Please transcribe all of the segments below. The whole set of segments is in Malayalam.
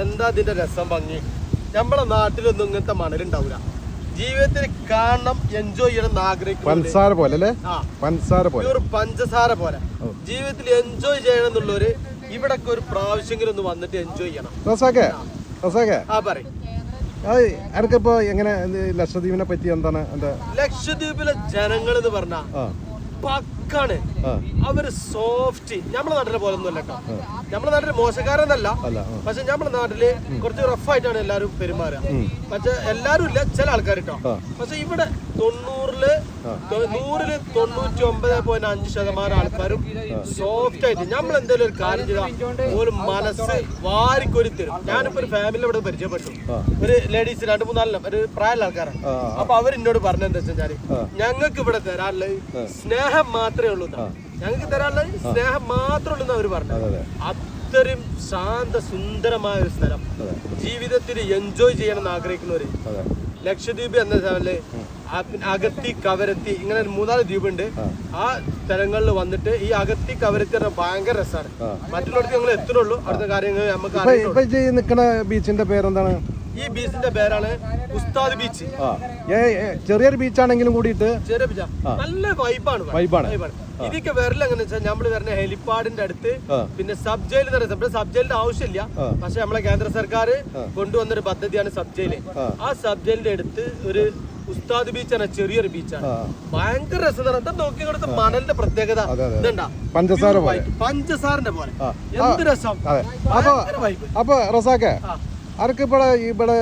എന്താ ഇതിന്റെ രസം ഭംഗി. നമ്മളെ നാട്ടിലൊന്നും ഇങ്ങനത്തെ മണലുണ്ടാവില്ല. ജീവിതത്തിൽ കാണണം, എൻജോയ് ചെയ്യണം ആഗ്രഹിക്കും. പഞ്ചസാര പോലെ അല്ലേ? പഞ്ചസാര പോലെ ജീവിതത്തിൽ എൻജോയ് ചെയ്യണം എന്നുള്ളവര് ഇവിടൊക്കെ ഒരു പ്രാവശ്യമെങ്കിലും ഒന്ന് വന്നിട്ട് എൻജോയ് ചെയ്യണം. എനിക്കിപ്പോ എങ്ങനെ ലക്ഷദ്വീപിനെ പറ്റി എന്താണ്? ലക്ഷദ്വീപിലെ ജനങ്ങൾ എന്ന് പറഞ്ഞാ പക്കാണ്. അവര് സോഫ്റ്റ്. നമ്മളെ നാട്ടിലെ പോലെ ഒന്നും അല്ല കേട്ടോ. നമ്മളെ നാട്ടില് മോശക്കാരെന്നല്ല, പക്ഷെ നമ്മളെ നാട്ടില് കുറച്ച് റഫായിട്ടാണ് എല്ലാരും പെരുമാറുക. പക്ഷെ എല്ലാരും ഇല്ല, ചില ആൾക്കാർ കേട്ടോ. പക്ഷെ ഇവിടെ 99.5% ആൾക്കാരും സോഫ്റ്റ് ആയിട്ട് നമ്മൾ എന്തെങ്കിലും ഒരു കാര്യം ചെയ്താൽ ഒരു മനസ്സ് വാരിക്കൊരി തരും. ഞാനിപ്പോ ഒരു ഫാമിലി ഇവിടെ പരിചയപ്പെട്ടു. ഒരു ലേഡീസ് 2-3 ഒരു പ്രായമുള്ള ആൾക്കാരാണ്. അപ്പൊ അവരെന്നോട് പറഞ്ഞെന്താ വെച്ചാല് ഞങ്ങൾക്ക് ഇവിടെ തരാനുള്ളത് സ്നേഹം മാത്രമേ ഉള്ളൂ. ഞങ്ങൾക്ക് തരാനുള്ളത് സ്നേഹം മാത്രമേ ഉള്ളൂ അവര് പറഞ്ഞത്. അത്രയും ശാന്ത സുന്ദരമായ ഒരു സ്ഥലം, ജീവിതത്തിൽ എൻജോയ് ചെയ്യണമെന്ന് ആഗ്രഹിക്കുന്നവര് ലക്ഷദ്വീപ് എന്ന സ്ഥലത്തില് അഗത്തി, കവരത്തി, ഇങ്ങനെ 3-4 ദ്വീപുണ്ട്. ആ സ്ഥലങ്ങളിൽ വന്നിട്ട് ഈ അഗത്തി, കവരത്തി ഭയങ്കര രസമാണ്. മറ്റുള്ളവർക്ക് ഞങ്ങൾ എത്തുന്നുള്ളൂ. അടുത്ത കാര്യങ്ങൾ നമുക്ക് നിൽക്കുന്ന ബീച്ചിന്റെ പേരെന്താണ്? ഈ ബീച്ചിന്റെ പേരാണ് ഉസ്താദ് ബീച്ച്. ചെറിയൊരു ബീച്ചാണെങ്കിലും കൂടിയിട്ട് ചെറിയ ബീച്ചാ, നല്ല വൈബാണ്. ഇതൊക്കെ വരല എങ്ങനെ വെച്ചാൽ നമ്മള് വരുന്ന ഹെലിപ്പാഡിന്റെ അടുത്ത്, പിന്നെ സബ് ജയിൽ എന്ന് പറയുന്നത് സബ് ജയിലിന്റെ ആവശ്യമില്ല, പക്ഷെ നമ്മളെ കേന്ദ്ര സർക്കാർ കൊണ്ടുവന്നൊരു പദ്ധതിയാണ് സബ് ജയില്. ആ സബ് ജയിലിന്റെ അടുത്ത് ഒരു ഉസ്താദ് ബീച്ചാണ്, ചെറിയൊരു ബീച്ചാണ്. ഭയങ്കര രസം. നോക്കി കൊടുത്ത മണലിന്റെ പ്രത്യേകത ഇതുണ്ടാ, പഞ്ചസാരന്റെ പോലെ. എന്ത് രസം. അപ്പൊ റസാക്കെ ഇവിടെ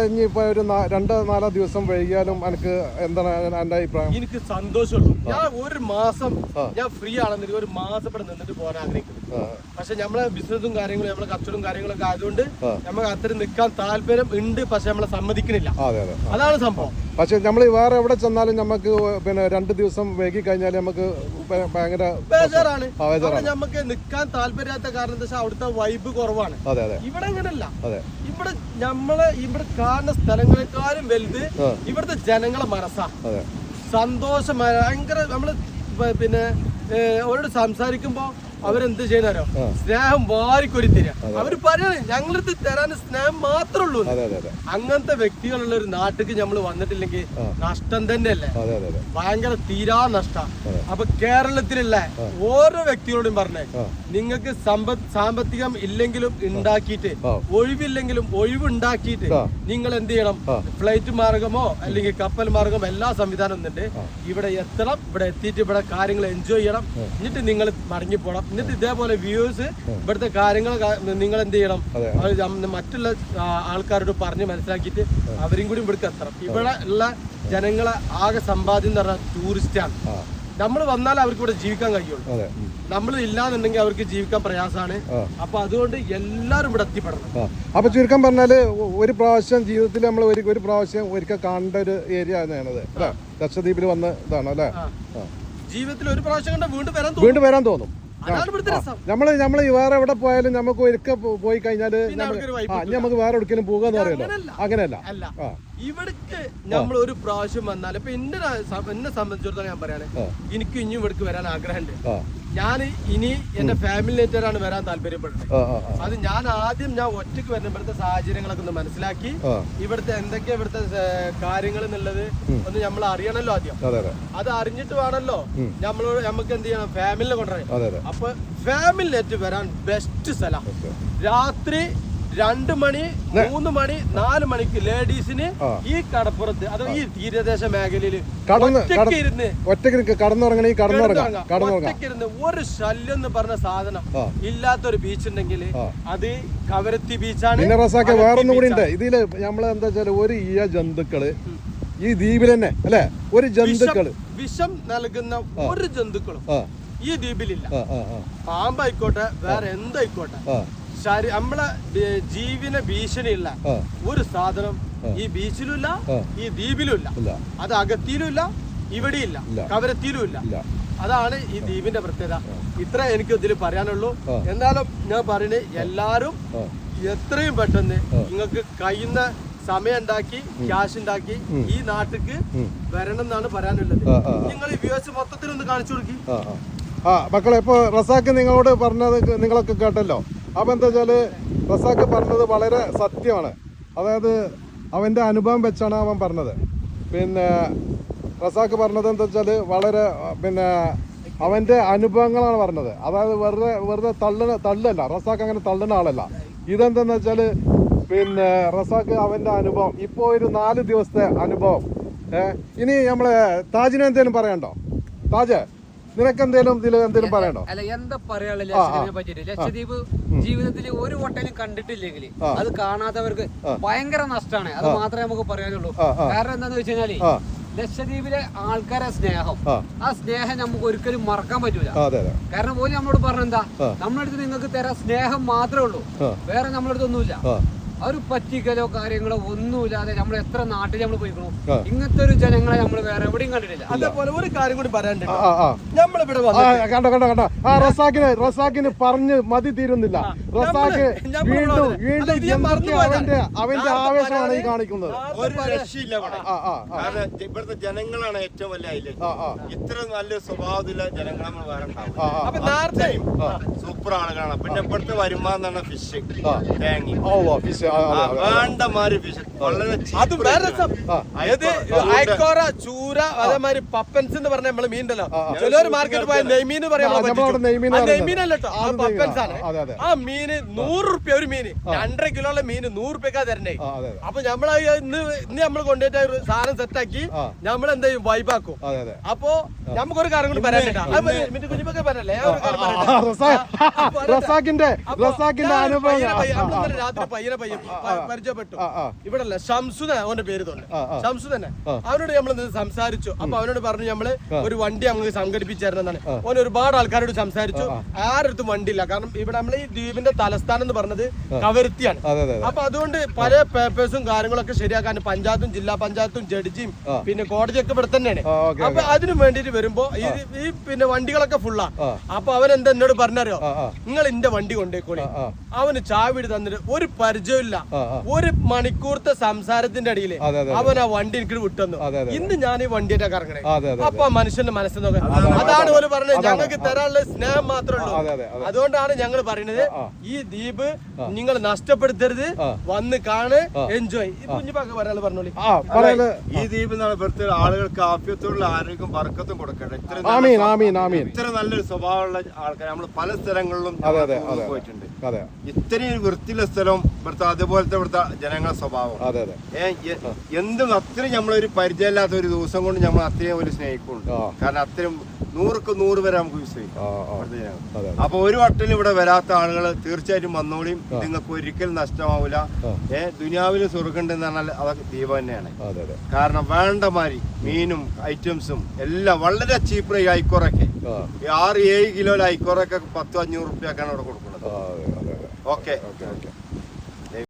ഇനിയിപ്പോ ഒരു 2-4 ദിവസം വൈകിയാലും എനിക്ക് എന്താണ് എന്റെ അഭിപ്രായം? എനിക്ക് സന്തോഷമുള്ളൂ. ഞാൻ ഒരു മാസം ഞാൻ ഫ്രീ ആണെന്നില്ല, ഒരു മാസം ഇവിടെ നിന്നിട്ട് പോകാൻ ആഗ്രഹിക്കുന്നു. പക്ഷെ നമ്മളെ ബിസിനസ്സും കാര്യങ്ങളും നമ്മളെ കച്ചവടവും കാര്യങ്ങളൊക്കെ ആയതുകൊണ്ട് നമുക്ക് അത്രയും നിൽക്കാൻ താല്പര്യം ഉണ്ട്, പക്ഷെ നമ്മളെ സമ്മതിക്കുന്നില്ല. അതാണ് സംഭവം. പക്ഷെ നമ്മൾ വേറെ എവിടെ ചെന്നാലും നമുക്ക് പിന്നെ 2 ദിവസം വൈകി കഴിഞ്ഞാൽ നമുക്ക് ഭയങ്കര ബേജാറാണ്. നമുക്ക് നിൽക്കാൻ താല്പര്യമില്ലാത്ത കാരണം എന്താ വെച്ചാൽ അവിടുത്തെ വൈബ് കുറവാണ്. ഇവിടെ അങ്ങനെയല്ല. ഇവിടെ ഇവിടെ കാണുന്ന സ്ഥലങ്ങളെക്കാളും വലുത് ഇവിടുത്തെ ജനങ്ങളെ മനസ്സാ. സന്തോഷം ഭയങ്കര. നമ്മള് പിന്നെ അവരോട് സംസാരിക്കുമ്പോ അവരെന്ത് ചെയ്യുന്നോ സ്നേഹം വാരിക്കൊരി തരിക. അവര് പറയാണ് ഞങ്ങളടുത്ത് തരാൻ സ്നേഹം മാത്രമേ ഉള്ളൂ. അങ്ങനത്തെ വ്യക്തികളുള്ള ഒരു നാട്ടിക്ക് നമ്മൾ വന്നിട്ടില്ലെങ്കിൽ നഷ്ടം തന്നെയല്ലേ, ഭയങ്കര തീരാ നഷ്ടം. അപ്പൊ കേരളത്തിലുള്ള ഓരോ വ്യക്തികളോടും പറഞ്ഞേ, നിങ്ങൾക്ക് സാമ്പത്തികം ഇല്ലെങ്കിലും ഉണ്ടാക്കിയിട്ട്, ഒഴിവില്ലെങ്കിലും ഒഴിവുണ്ടാക്കിയിട്ട് നിങ്ങൾ എന്ത് ചെയ്യണം, ഫ്ലൈറ്റ് മാർഗമോ അല്ലെങ്കിൽ കപ്പൽ മാർഗമോ എല്ലാ സംവിധാനം ഉണ്ട്. ഇവിടെ എത്തണം, ഇവിടെ എത്തിയിട്ട് ഇവിടെ കാര്യങ്ങൾ എൻജോയ് ചെയ്യണം, എന്നിട്ട് നിങ്ങൾ മടങ്ങിപ്പോണം. എന്നിട്ട് ഇതേപോലെ വ്യൂസ് ഇവിടുത്തെ കാര്യങ്ങൾ നിങ്ങൾ എന്ത് ചെയ്യണം, മറ്റുള്ള ആൾക്കാരോട് പറഞ്ഞ് മനസ്സിലാക്കിയിട്ട് അവരും കൂടി ഇവിടേക്ക് എത്തണം. ഇവിടെ ഉള്ള ജനങ്ങളെ ആകെ സമ്പാദ്യം എന്ന് പറഞ്ഞാൽ ടൂറിസ്റ്റാണ്. നമ്മൾ വന്നാൽ അവർക്ക് ഇവിടെ ജീവിക്കാൻ കഴിയുള്ളൂ. നമ്മൾ ഇല്ലാന്നുണ്ടെങ്കിൽ അവർക്ക് ജീവിക്കാൻ പ്രയാസമാണ്. അപ്പൊ അതുകൊണ്ട് എല്ലാരും ഇവിടെ എത്തിപ്പെടണം. അപ്പൊ ചുരുക്കം പറഞ്ഞാല് ഒരു പ്രാവശ്യം ജീവിതത്തിൽ നമ്മൾ ഒരു പ്രാവശ്യം ഒരിക്കൽ കാണേണ്ട ഒരു ഏരിയ തന്നെയാണത്. ലക്ഷദ്വീപിൽ വന്ന ഇതാണ് അല്ലെ. ജീവിതത്തിൽ ഒരു പ്രാവശ്യം കണ്ട വീണ്ടും വരാൻ തോന്നും. നമ്മള് വേറെ എവിടെ പോയാലും നമുക്ക് ഒരിക്കൽ പോയി കഴിഞ്ഞാല് നമുക്ക് വേറെ എവിടേക്കും പോകാന്ന് പറയല്ലോ. അങ്ങനെയല്ല. ഇവിടേക്ക് നമ്മൾ ഒരു പ്രാവശ്യം വന്നാൽ ഇപ്പൊ എന്നെ സംബന്ധിച്ചിടത്തോളം ഞാൻ പറയാണ്, എനിക്ക് ഇനിയും ഇവിടേക്ക് വരാൻ ആഗ്രഹമുണ്ട്. ഞാൻ ഇനി എന്റെ ഫാമിലിയായിട്ടാണ് വരാൻ താല്പര്യപ്പെടുന്നത്. അത് ഞാൻ ഒറ്റയ്ക്ക് വരുന്ന ഇവിടുത്തെ സാഹചര്യങ്ങളൊക്കെ ഒന്ന് മനസ്സിലാക്കി ഇവിടുത്തെ എന്തൊക്കെയാ ഇവിടുത്തെ കാര്യങ്ങൾ എന്നുള്ളത് ഒന്ന് നമ്മൾ അറിയണല്ലോ ആദ്യം. അത് അറിഞ്ഞിട്ട് വേണല്ലോ നമുക്ക് എന്ത് ചെയ്യണം, ഫാമിലിനെ കൊണ്ടുവരാൻ. അപ്പൊ ഫാമിലിയായിട്ട് വരാൻ ബെസ്റ്റ് സ്ഥലം രാത്രി 2 മണി 3 മണി 4 മണിക്ക് ലേഡീസിന് ഈ കടപ്പുറത്ത് അഥവാ ഈ തീരദേശ മേഖലയിൽ ഒറ്റയ്ക്കിരുന്ന് ഒരു ശല്യം എന്ന് പറഞ്ഞ സാധനം ഇല്ലാത്തൊരു ബീച്ച് ഉണ്ടെങ്കിൽ അത് കവരത്തി ബീച്ചാണ്. വേറൊന്നും കൂടി ഉണ്ട് ഇതില്. നമ്മള് എന്താ വെച്ചാൽ ഒരു ജന്തുക്കള് ഈ ദ്വീപിൽ തന്നെ അല്ലെ, ഒരു ജന്തുക്കള് വിഷം നൽകുന്ന ഒരു ജന്തുക്കളും ഈ ദ്വീപിലില്ല. പാമ്പായിക്കോട്ടെ വേറെ എന്തായിക്കോട്ടെ, നമ്മളെ ജീവന ഭീഷണിയുള്ള ഒരു സാധനം ഈ ബീച്ചിലുമില്ല, ഈ ദ്വീപിലുമില്ല. അത് അകത്തിയിലുമില്ല, ഇവിടെയില്ല, കവരത്തിയിലുമില്ല. അതാണ് ഈ ദ്വീപിന്റെ പ്രത്യേകത. ഇത്ര എനിക്ക് ഇതിൽ പറയാനുള്ളൂ. എന്നാലും ഞാൻ പറയുന്നത് എല്ലാരും എത്രയും പെട്ടെന്ന് നിങ്ങൾക്ക് കഴിയുന്ന സമയം ഉണ്ടാക്കി ക്യാഷ് ഉണ്ടാക്കി ഈ നാട്ടിക്ക് വരണം എന്നാണ് പറയാനുള്ളത്. നിങ്ങൾ ഈ വ്യൂസ് മൊത്തത്തിൽ ഒന്ന് കാണിച്ചു കൊടുക്കി. മക്കളെ, ഇപ്പൊ റസാക്ക് നിങ്ങളോട് പറഞ്ഞത് നിങ്ങളൊക്കെ കേട്ടല്ലോ. അപ്പൊ എന്താ വെച്ചാല് റസാഖ് പറഞ്ഞത് വളരെ സത്യമാണ്. അതായത് അവന്റെ അനുഭവം വെച്ചാണ് അവൻ പറഞ്ഞത്. പിന്നെ റസാഖ് പറഞ്ഞത് എന്താ വെച്ചാല് വളരെ പിന്നെ അവന്റെ അനുഭവങ്ങളാണ് പറഞ്ഞത്. അതായത് വെറുതെ തള്ളല്ല. റസാഖ് അങ്ങനെ തള്ളുന്ന ആളല്ല. ഇതെന്താന്ന് വെച്ചാല് പിന്നെ റസാഖ് അവന്റെ അനുഭവം ഇപ്പൊ ഒരു 4 ദിവസത്തെ അനുഭവം. ഇനി നമ്മളെ താജിന് എന്തേലും പറയണ്ടോ? താജ്, നിനക്ക് എന്തേലും പറയണ്ടോ? അല്ല, എന്താ പറയാനുള്ള ലക്ഷദ്വീപിനെ പറ്റിട്ട്? ലക്ഷദ്വീപ് ജീവിതത്തിൽ ഒരു വട്ടനും കണ്ടിട്ടില്ലെങ്കിൽ അത് കാണാത്തവർക്ക് ഭയങ്കര നഷ്ടമാണ്. അത് മാത്രമേ നമുക്ക് പറയാനുള്ളൂ. കാരണം എന്താന്ന് വെച്ച് കഴിഞ്ഞാല് ലക്ഷദ്വീപിലെ ആൾക്കാരെ സ്നേഹം, ആ സ്നേഹം നമുക്ക് ഒരിക്കലും മറക്കാൻ പറ്റൂല. കാരണം പോലും നമ്മളോട് പറഞ്ഞെന്താ, നമ്മളടുത്ത് നിങ്ങൾക്ക് തരാൻ സ്നേഹം മാത്രമേ ഉള്ളൂ, വേറെ നമ്മളടുത്ത് ഒന്നുമില്ല. ഒരു പറ്റിക്കലോ കാര്യങ്ങളോ ഒന്നുമില്ലാതെ നമ്മൾ എത്ര നാട്ടിൽ നമ്മൾ പോയിക്കണു, ഇങ്ങനത്തെ ഒരു ജനങ്ങളെ നമ്മൾ വേറെ എവിടെയും കണ്ടിട്ടില്ല. അതേപോലെ ഒരു കാര്യം കൂടി പറയാനുണ്ട്. നമ്മളിവിടെ കണ്ടോ റസാഖിന് പറഞ്ഞ് മതി തീരുന്നില്ല. റസാഖ് വീണ്ടും അവന്റെ ആവേശമാണ് ഈ കാണിക്കുന്നത്. ഒരു രക്ഷയില്ല ഇവിടെ. കാരണം ഇവിടുത്തെ ജനങ്ങളാണ് ഏറ്റവും വലിയ ഹൈലൈറ്റ്. ഇത്ര നല്ല സ്വഭാവത്തിലുള്ള ജനങ്ങൾ നമ്മൾ വേറെ സൂപ്പർ ആളുകളാണ്. പിന്നെ ഇവിടുത്തെ വരുമാനം ഫിഷ്, തേങ്ങ, ഫിഷ് വേണ്ടമാര് ഫിഷ് വളരെ അയക്കോറ, ചൂര, അതേമാതിരി പപ്പൻസ് എന്ന് പറഞ്ഞ നമ്മള് മീനുണ്ടല്ലോ. ചിലര് മാർക്കറ്റ് പോയ നെയ്മീന് പറയാൻ നെയ്മീനല്ലോ, പപ്പൻസ് ആണ്. ആ മീന് 100 റുപ്യ ഒരു മീന്, 2.5 കിലോയുള്ള മീന് 100 റുപ്യക്കാ തരണേ. അപ്പൊ നമ്മള് ഇന്ന് നമ്മൾ കൊണ്ടുപോയിട്ട് സാധനം സെറ്റാക്കി നമ്മൾ എന്ത് ചെയ്യും, വൈബാക്കും. അപ്പൊ നമുക്കൊരു കാര്യം കൂടി പറയാനില്ല, കുഞ്ഞിപ്പൊക്കെ പറയല്ലേ, റസാഖിന്റെ അനുഭവം. രാത്രി പയ്യനെ പരിചയപ്പെട്ടു. ഇവിടെ അല്ല, ഷംസു അവന്റെ പേര് തന്നെ, ഷംസു തന്നെ. അവനോട് നമ്മൾ സംസാരിച്ചു. അപ്പൊ അവനോട് പറഞ്ഞു നമ്മള് ഒരു വണ്ടി നമുക്ക് സംഘടിപ്പിച്ചായിരുന്നാണ്. ഓൻ ഒരുപാട് ആൾക്കാരോട് സംസാരിച്ചു. ആരടുത്തും വണ്ടിയില്ല. കാരണം ഇവിടെ നമ്മൾ ഈ ദ്വീപിന്റെ തലസ്ഥാനം എന്ന് പറഞ്ഞത് കവരത്തിയാണ്. അപ്പൊ അതുകൊണ്ട് പല പേപ്പേഴ്സും കാര്യങ്ങളൊക്കെ ശരിയാക്കാൻ പഞ്ചായത്തും ജില്ലാ പഞ്ചായത്തും ജഡ്ജിയും പിന്നെ കോടതിയൊക്കെ ഇവിടെ തന്നെയാണ്. അപ്പൊ അതിനു വേണ്ടിട്ട് വരുമ്പോ ഈ പിന്നെ വണ്ടികളൊക്കെ ഫുള്ളാ. അപ്പൊ അവൻ എന്താ എന്നോട് പറഞ്ഞറിയോ, നിങ്ങൾ എന്റെ വണ്ടി കൊണ്ടേക്കോളി. അവന് ചാവിടി തന്നിട്ട് ഒരു പരിചയമില്ല. 1 മണിക്കൂറത്തെ സംസാരത്തിന്റെ അടിയില് അവൻ ആ വണ്ടി എനിക്ക് വിട്ടുന്നു. ഇന്ന് ഞാൻ ഈ വണ്ടിയുടെ കറങ്ങണേ. അപ്പൊ ആ മനുഷ്യന്റെ മനസ്സിൽ നോക്കാം. അതാണ് ഓല് പറഞ്ഞത്, ഞങ്ങൾക്ക് തരാനുള്ള സ്നേഹം മാത്രമേ ഉള്ളൂ. അതുകൊണ്ടാണ് ഞങ്ങൾ പറയുന്നത്, ഈ ദ്വീപ് നിങ്ങൾ നഷ്ടപ്പെടുത്തരുത്, വന്ന് കാണ്, എൻജോയ്. കുഞ്ഞിപ്പാക്ക് പറയാൻ പറഞ്ഞോളി. ഈ ദ്വീപ് ആളുകൾക്ക് ആഫ്യത്തോടുള്ള ആരോഗ്യം ബർക്കത്തും കൊടുക്കട്ടെ. ഇത്ര നല്ലൊരു സ്വഭാവമുള്ള ആൾക്കാർ നമ്മൾ പല സ്ഥലങ്ങളിലും പോയിട്ടുണ്ട്. ഇത്രയും വൃത്തിയുള്ള സ്ഥലം ഇവിടുത്തെ, അതുപോലത്തെ ഇവിടുത്തെ ജനങ്ങളുടെ സ്വഭാവം. എന്തും അത്രയും നമ്മളൊരു പരിചയമില്ലാത്ത ഒരു ദിവസം കൊണ്ട് നമ്മൾ അത്രയും ഒരു സ്നേഹിക്കുന്നുണ്ട്. കാരണം അത്രയും 100ക്ക് 100 വരെ നമുക്ക് വിശ്വസിക്കാം. അപ്പൊ ഒരു വട്ടം ഇവിടെ വരാത്ത ആളുകൾ തീർച്ചയായിട്ടും വന്നോളിയും. നിങ്ങൾക്ക് ഒരിക്കലും നഷ്ടമാവില്ല. ദുനിയാവില് സ്വർഗുണ്ടെന്ന് പറഞ്ഞാൽ അതൊക്കെ ദ്വീപ് തന്നെയാണ്. കാരണം വേണ്ടമാതിരി മീനും ഐറ്റംസും എല്ലാം വളരെ ചീപ്പ് റേറ്റ്. ഐക്കോറൊക്കെ 6-7 കിലോ ഐക്കോറൊക്കെ 10-500 റുപ്യക്കാണ് ഇവിടെ കൊടുക്കുന്നത്. ഓക്കെ.